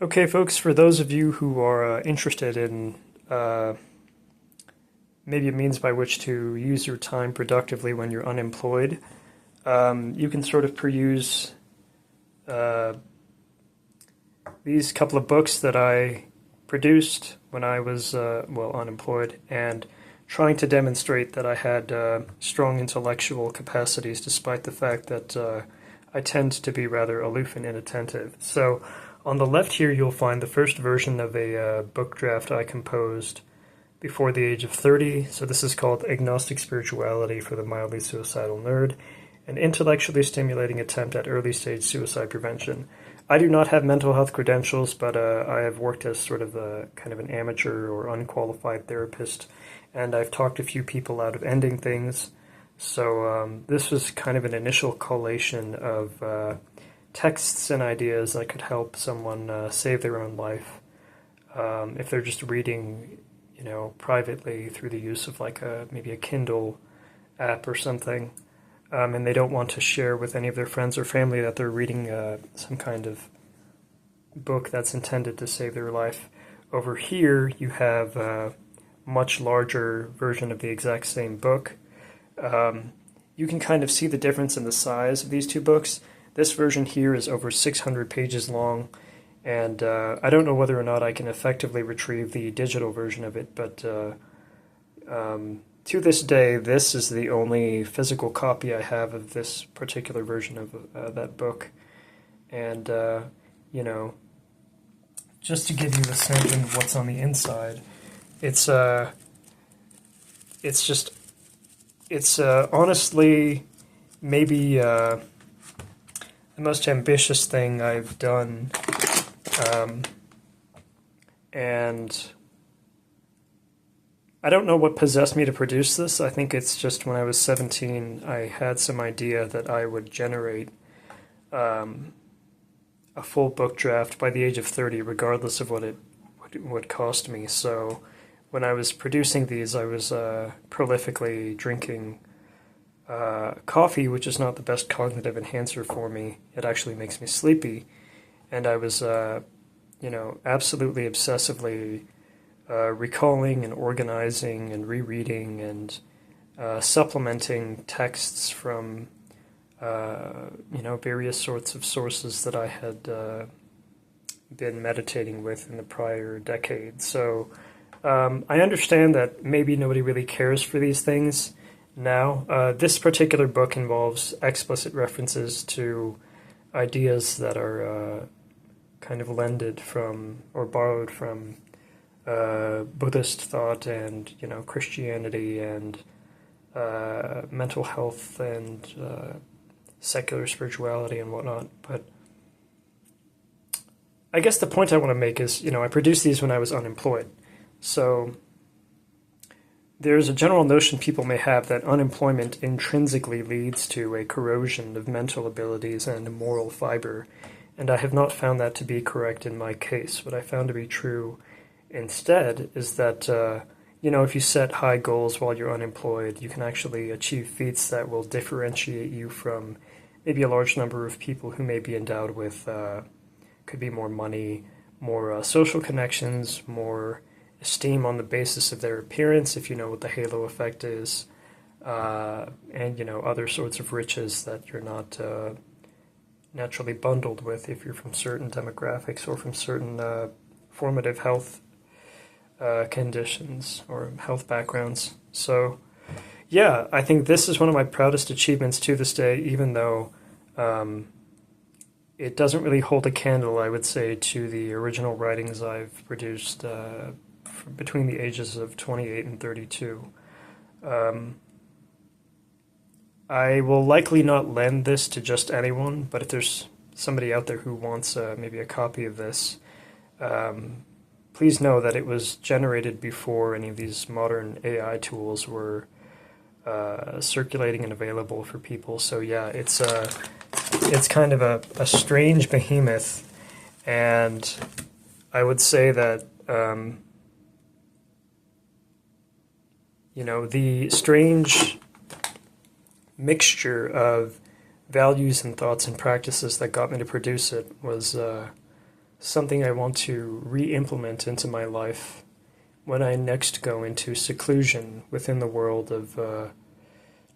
Okay, folks, for those of you who are interested in uh, maybe a means by which to use your time productively when you're unemployed, you can sort of peruse uh, these couple of books that I produced when I was, unemployed, and trying to demonstrate that I had strong intellectual capacities despite the fact that I tend to be rather aloof and inattentive. So, on the left here, you'll find the first version of a book draft I composed before the age of 30. So this is called Agnostic Spirituality for the Mildly Suicidal Nerd, an intellectually stimulating attempt at early-stage suicide prevention. I do not have mental health credentials, but I have worked as sort of a kind of an amateur or unqualified therapist, and I've talked a few people out of ending things. So this was kind of an initial collation of texts and ideas that could help someone save their own life if they're just reading, privately through the use of like maybe a Kindle app or something, and they don't want to share with any of their friends or family that they're reading some kind of book that's intended to save their life. Over here, you have a much larger version of the exact same book. You can kind of see the difference in the size of these two books. This version here is over 600 pages long, and I don't know whether or not I can effectively retrieve the digital version of it, but to this day, this is the only physical copy I have of this particular version of that book. And, just to give you the sense of what's on the inside, it's honestly maybe the most ambitious thing I've done, and I don't know what possessed me to produce this. I think it's just when I was 17, I had some idea that I would generate a full book draft by the age of 30, regardless of what it would cost me. So when I was producing these, I was prolifically drinking coffee, which is not the best cognitive enhancer for me. It actually makes me sleepy. And I was, absolutely obsessively recalling and organizing and rereading and supplementing texts from, various sorts of sources that I had been meditating with in the prior decade. So I understand that maybe nobody really cares for these things now. This particular book involves explicit references to ideas that are kind of lended from or borrowed from Buddhist thought and, Christianity and mental health and secular spirituality and whatnot. But I guess the point I want to make is, I produced these when I was unemployed. So there's a general notion people may have that unemployment intrinsically leads to a corrosion of mental abilities and moral fiber, and I have not found that to be correct in my case. What I found to be true instead is that, if you set high goals while you're unemployed, you can actually achieve feats that will differentiate you from maybe a large number of people who may be endowed with, could be more money, more social connections, more esteem on the basis of their appearance, if you know what the halo effect is, and, other sorts of riches that you're not naturally bundled with if you're from certain demographics or from certain formative health conditions or health backgrounds. So, yeah, I think this is one of my proudest achievements to this day, even though it doesn't really hold a candle, I would say, to the original writings I've produced between the ages of 28 and 32. I will likely not lend this to just anyone, but if there's somebody out there who wants maybe a copy of this, please know that it was generated before any of these modern AI tools were circulating and available for people. So yeah, it's kind of a strange behemoth, and I would say that the strange mixture of values and thoughts and practices that got me to produce it was something I want to re-implement into my life when I next go into seclusion within the world of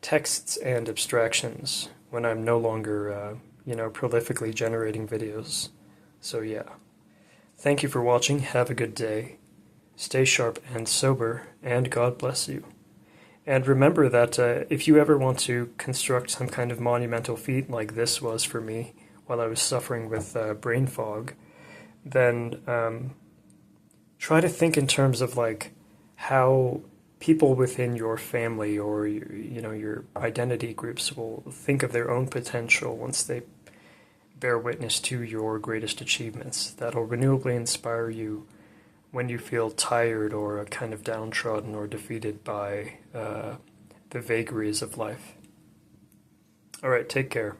texts and abstractions, when I'm no longer, prolifically generating videos. So yeah. Thank you for watching, have a good day, stay sharp and sober, and God bless you. And remember that if you ever want to construct some kind of monumental feat like this was for me while I was suffering with brain fog, then try to think in terms of like how people within your family or your identity groups will think of their own potential once they bear witness to your greatest achievements. That'll renewably inspire you when you feel tired or kind of downtrodden or defeated by the vagaries of life. All right, take care.